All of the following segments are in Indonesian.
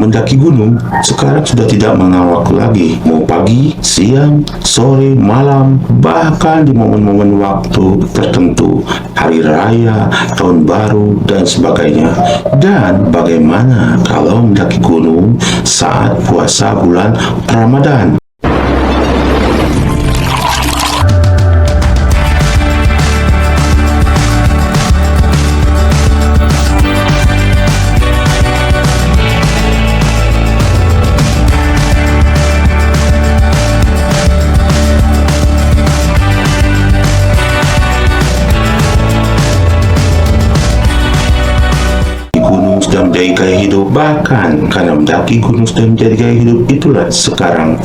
mendaki gunung sekarang sudah tidak mengenal waktu lagi. Mau pagi, siang, sore, malam, bahkan di momen-momen waktu tertentu, hari raya, tahun baru, dan sebagainya. Dan bagaimana kalau mendaki gunung saat puasa bulan Ramadan? Sudah menjadi gaya hidup, bahkan karena mendaki gunung sudah menjadi gaya hidup, itulah sekarang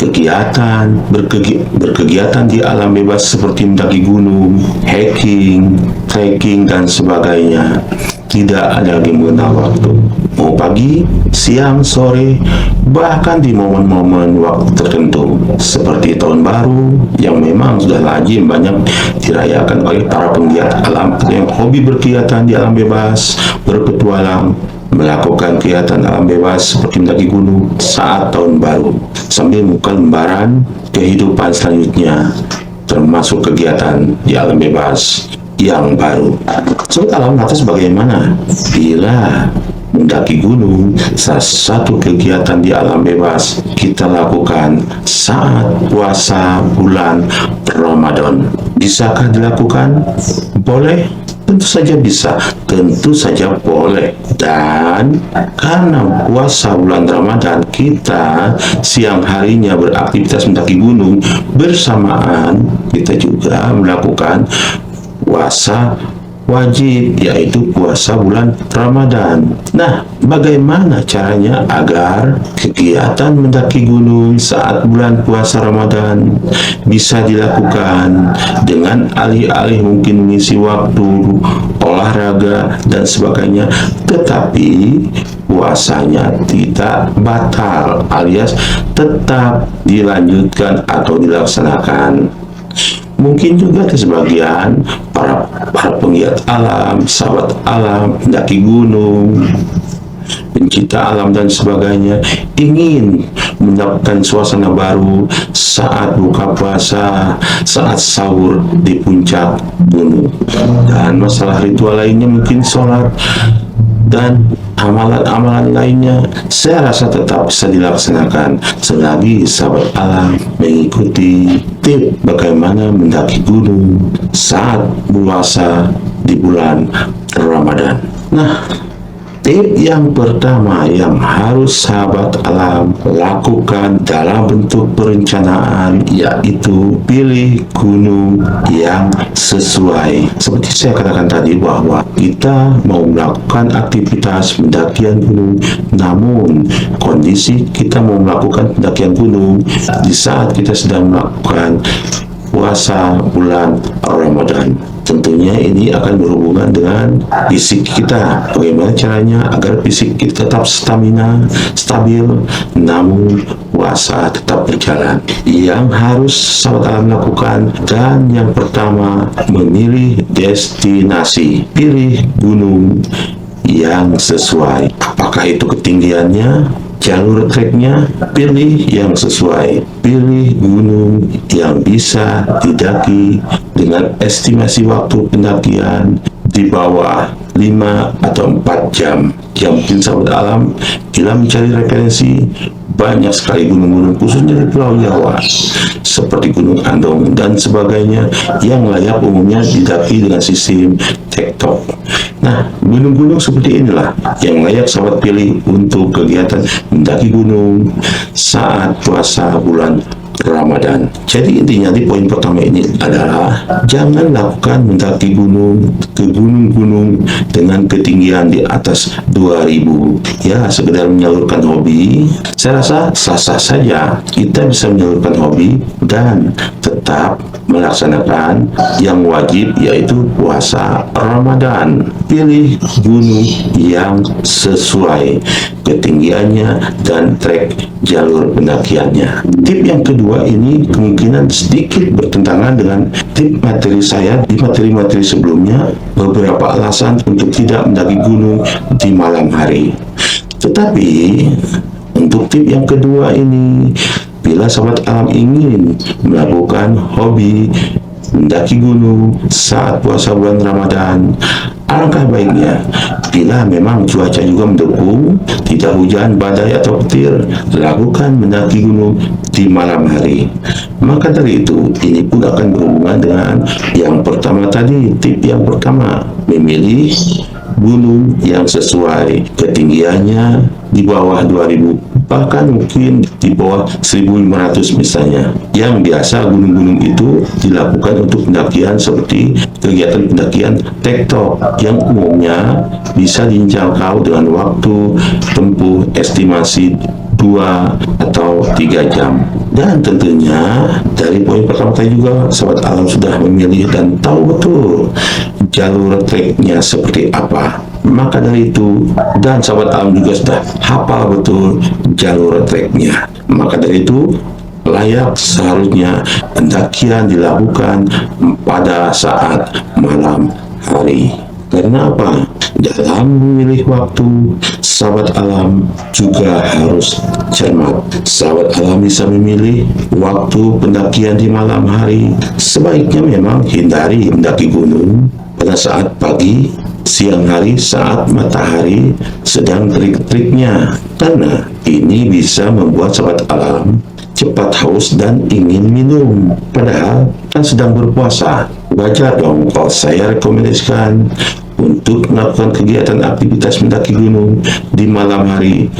berkegiatan di alam bebas seperti mendaki gunung, hiking, trekking, dan sebagainya tidak ada lagi mengenal waktu. Mau pagi, siang, sore, bahkan di momen-momen waktu tertentu seperti tahun baru yang memang sudah lazim banyak dirayakan oleh para penggiat alam yang hobi berkegiatan di alam bebas, berpetualang, melakukan kegiatan alam bebas seperti mendaki gunung saat tahun baru sambil membuka lembaran kehidupan selanjutnya, termasuk kegiatan di alam bebas yang baru. Sobat alam lantas bagaimana bila mendaki gunung salah satu kegiatan di alam bebas kita lakukan saat puasa bulan Ramadan? Bisakah dilakukan? Boleh? Tentu saja bisa, tentu saja boleh. Dan karena puasa bulan Ramadan, kita siang harinya beraktivitas mendaki gunung, bersamaan kita juga melakukan puasa wajib, yaitu puasa bulan Ramadan. Nah, bagaimana caranya agar kegiatan mendaki gunung saat bulan puasa Ramadan bisa dilakukan dengan alih-alih mungkin mengisi waktu olahraga dan sebagainya, tetapi puasanya tidak batal alias tetap dilanjutkan atau dilaksanakan? Mungkin juga ada sebagian para penggiat alam, sahabat alam, pendaki gunung, pencinta alam dan sebagainya ingin mendapatkan suasana baru saat buka puasa, saat sahur di puncak gunung. Dan masalah ritual lainnya mungkin sholat dan amalan-amalan lainnya, saya rasa tetap bisa dilaksanakan selagi sahabat alam mengikuti tip bagaimana mendaki gunung saat puasa di bulan Ramadan. Nah, tip yang pertama yang harus sahabat alam lakukan dalam bentuk perencanaan yaitu pilih gunung yang sesuai. Seperti saya katakan tadi bahwa kita mau melakukan aktivitas pendakian gunung, namun kondisi kita mau melakukan pendakian gunung di saat kita sedang melakukan puasa bulan Ramadan. Tentunya ini akan berhubungan dengan fisik kita. Bagaimana caranya agar fisik kita tetap stamina, stabil, namun puasa tetap berjalan. Yang harus sahabat alam lakukan, dan yang pertama, memilih destinasi. Pilih gunung yang sesuai. Apakah itu ketinggiannya, jalur treknya? Pilih yang sesuai. Pilih gunung yang bisa didaki dengan estimasi waktu pendakian di bawah 5 atau 4 jam. Yang mungkin sahabat alam bila mencari referensi, banyak sekali gunung-gunung khususnya di Pulau Jawa seperti Gunung Andong dan sebagainya yang layak umumnya didaki dengan sistem tektok. Nah, gunung-gunung seperti inilah yang layak sahabat pilih untuk kegiatan mendaki gunung saat puasa bulan Ramadan. Jadi intinya di poin pertama ini adalah jangan lakukan mendaki gunung ke gunung-gunung dengan ketinggian di atas 2000. Ya, sekedar menyalurkan hobi. Saya rasa sah-sah saja kita bisa menyalurkan hobi dan tetap melaksanakan yang wajib yaitu puasa Ramadan. Pilih gunung yang sesuai ketinggiannya dan trek jalur pendakiannya. Tip yang kedua ini kemungkinan sedikit bertentangan dengan tip materi saya di materi-materi sebelumnya, beberapa alasan untuk tidak mendaki gunung di malam hari. Tetapi Untuk tip yang kedua ini, bila sahabat alam ingin melakukan hobi mendaki gunung saat puasa bulan Ramadan, alangkah baiknya bila memang cuaca juga mendukung, tidak hujan, badai atau petir, lakukan mendaki gunung di malam hari. Maka dari itu, ini pun akan berhubungan dengan yang pertama tadi. Tip yang pertama, memilih gunung yang sesuai ketinggiannya di bawah 2000, bahkan mungkin di bawah 1500 misalnya. Yang biasa gunung-gunung itu dilakukan untuk pendakian seperti kegiatan pendakian tektok yang umumnya bisa dijangkau dengan waktu tempuh estimasi 2 atau 3 jam. Dan tentunya dari poin pertama tadi juga sahabat alam sudah memilih dan tahu betul jalur treknya seperti apa. Maka dari itu, dan sahabat alam juga sudah hafal betul jalur treknya. Maka dari itu, layak seharusnya pendakian dilakukan pada saat malam hari. Karena apa? Dalam memilih waktu, sahabat alam juga harus cermat. Sahabat alam bisa memilih waktu pendakian di malam hari. Sebaiknya memang hindari mendaki gunung pada saat pagi, siang hari saat matahari sedang terik-teriknya, karena ini bisa membuat sahabat alam cepat haus dan ingin minum, padahal kan sedang berpuasa. Wajar dong kalau saya rekomendasikan untuk melakukan kegiatan aktivitas mendaki gunung di malam hari.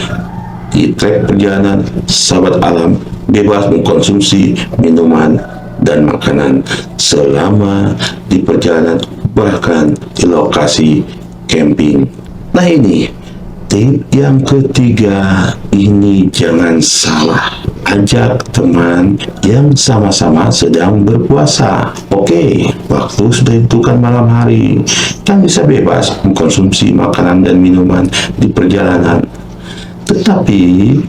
Di trek perjalanan, sahabat alam bebas mengkonsumsi minuman dan makanan selama di perjalanan, bahkan di lokasi camping. Nah, ini tip yang ketiga. Ini jangan salah, ajak teman yang sama-sama sedang berpuasa. Oke, waktu sudah ditentukan malam hari, kan bisa bebas mengkonsumsi makanan dan minuman di perjalanan. Tetapi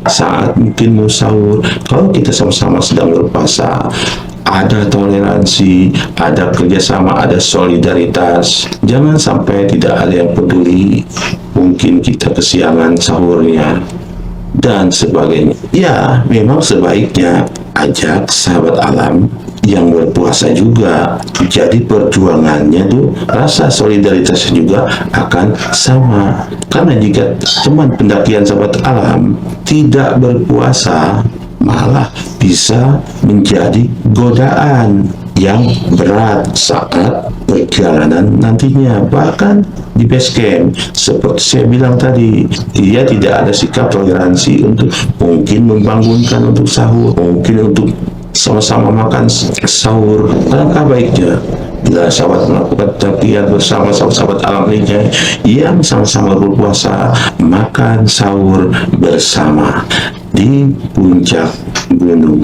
saat mungkin mau sahur, kalau kita sama-sama sedang berpuasa, ada toleransi, ada kerjasama, ada solidaritas. Jangan sampai tidak ada yang peduli, mungkin kita kesiangan sahurnya dan sebagainya. Ya, memang sebaiknya ajak sahabat alam yang berpuasa juga. Jadi perjuangannya tuh, rasa solidaritasnya juga akan sama. Karena jika teman pendakian sahabat alam tidak berpuasa, malah bisa menjadi godaan yang berat saat perjalanan nantinya. Bahkan di base camp, seperti saya bilang tadi, dia tidak ada sikap toleransi untuk mungkin membangunkan untuk sahur, mungkin untuk sama-sama makan sahur. Alangkah baiknya bila sahabat melakukan pendakian bersama sahabat alam lainnya yang sama-sama berpuasa, makan sahur bersama di puncak gunung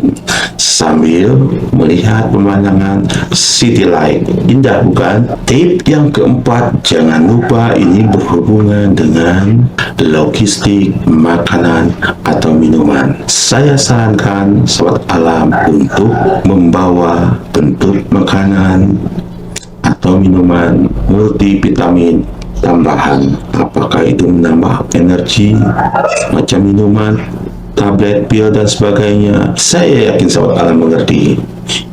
sambil melihat pemandangan city light. Indah bukan? Tip yang keempat, jangan lupa ini berhubungan dengan logistik makanan atau minuman. Saya sarankan sahabat alam untuk membawa bentuk makanan atau minuman multivitamin tambahan. Apakah itu menambah energi, macam minuman, tablet, pil, dan sebagainya. Saya yakin sahabat alam mengerti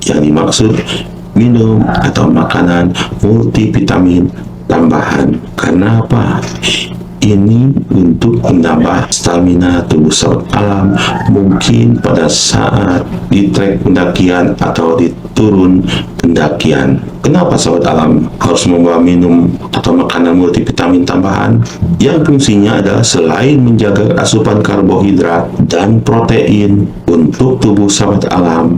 yang dimaksud minum atau makanan multivitamin tambahan. Karena apa? Ini untuk menambah stamina tubuh sahabat alam, mungkin pada saat di trek pendakian atau di turun pendakian. Kenapa sahabat alam harus membawa minum atau makanan multivitamin tambahan? Yang fungsinya adalah selain menjaga asupan karbohidrat dan protein untuk tubuh sahabat alam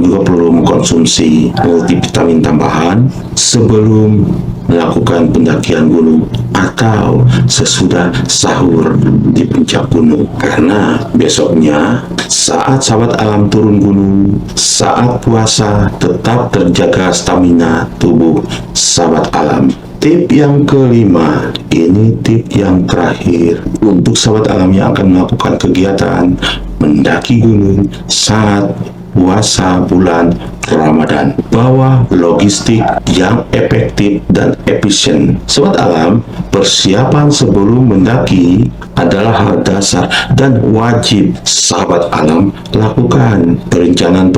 juga perlu mengkonsumsi multivitamin tambahan sebelum melakukan pendakian gunung atau sesudah sahur di puncak gunung. Karena besoknya saat sahabat alam turun gunung, saat puasa, tetap terjaga stamina tubuh sahabat alam. Tip yang kelima, ini tip yang terakhir untuk sahabat alam yang akan melakukan kegiatan mendaki gunung saat puasa bulan Ramadan. Bawa logistik yang efektif dan efisien. Sobat Alam, persiapan sebelum mendaki adalah hal dasar dan wajib sahabat alam lakukan. Perencanaan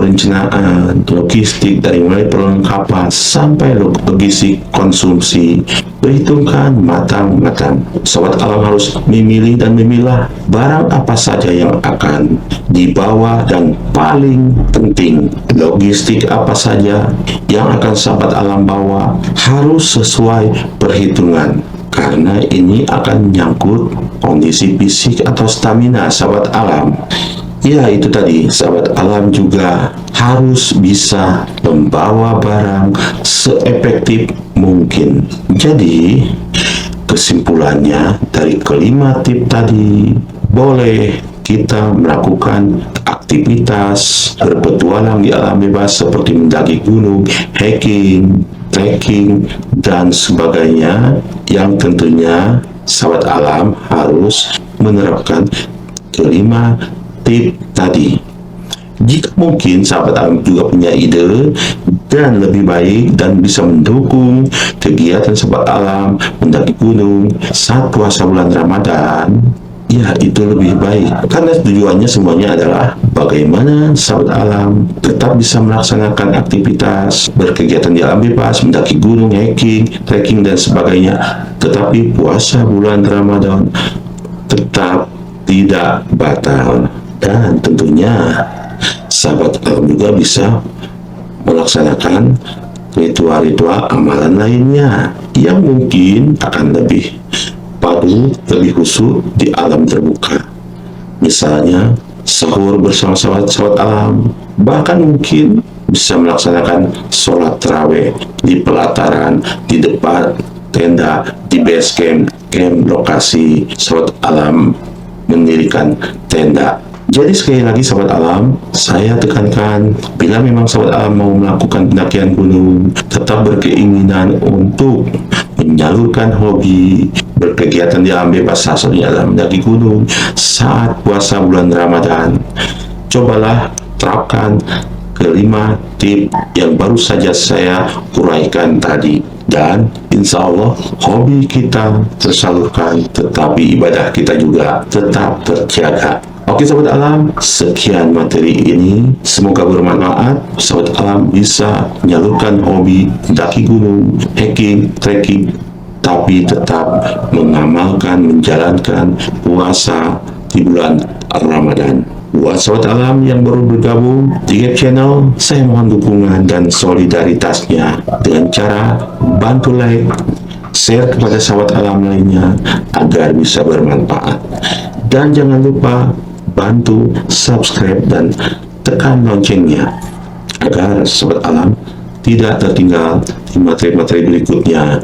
logistik dari mulai perlengkapan sampai logistik konsumsi perhitungkan matang-matang. Sobat alam harus memilih dan memilah barang apa saja yang akan dibawa, dan paling penting logistik apa saja yang akan sahabat alam bawa harus sesuai perhitungan, karena ini akan menyangkut kondisi fisik atau stamina sahabat alam. Ya, itu tadi, sahabat alam juga harus bisa membawa barang seefektif mungkin. Jadi, kesimpulannya dari kelima tip tadi, boleh kita melakukan aktivitas berpetualang di alam bebas seperti mendaki gunung, hiking, trekking, dan sebagainya, yang tentunya sahabat alam harus menerapkan kelima tip tadi. Jika mungkin sahabat alam juga punya ide dan lebih baik dan bisa mendukung kegiatan sahabat alam mendaki gunung saat puasa bulan Ramadan, ya itu lebih baik, karena tujuannya semuanya adalah bagaimana sahabat alam tetap bisa melaksanakan aktivitas berkegiatan di alam bebas, mendaki gunung, hiking, trekking, dan sebagainya, tetapi puasa bulan Ramadan tetap tidak batal. Dan tentunya sahabat alam juga bisa melaksanakan ritual-ritual amalan lainnya yang mungkin akan lebih padu, lebih khusyuk di alam terbuka. Misalnya sahur bersama sahabat alam, bahkan mungkin bisa melaksanakan sholat tarawih di pelataran, di depan tenda, di base camp lokasi sahabat alam mendirikan tenda. Jadi sekali lagi sahabat alam, saya tekankan, bila memang sahabat alam mau melakukan pendakian gunung, tetap berkeinginan untuk menyalurkan hobi berkegiatan di alam bebas, salah satunya adalah mendaki gunung saat puasa bulan Ramadan. Cobalah terapkan kelima tip yang baru saja saya uraikan tadi, dan insya Allah hobi kita tersalurkan, tetapi ibadah kita juga tetap terjaga. Oke sahabat alam, sekian materi ini, semoga bermanfaat. Sahabat alam bisa menyalurkan hobi mendaki gunung, hiking, trekking, tapi tetap mengamalkan, menjalankan puasa di bulan Ramadan. Buat sahabat alam yang baru bergabung di Gap Channel, saya mohon dukungan dan solidaritasnya dengan cara bantu like, share kepada sahabat alam lainnya agar bisa bermanfaat. Dan jangan lupa bantu subscribe dan tekan loncengnya agar sahabat alam tidak tertinggal di materi-materi berikutnya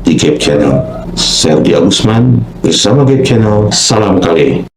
di Gap Channel. Saya Rudi Agusman bersama Gap Channel. Salam kali.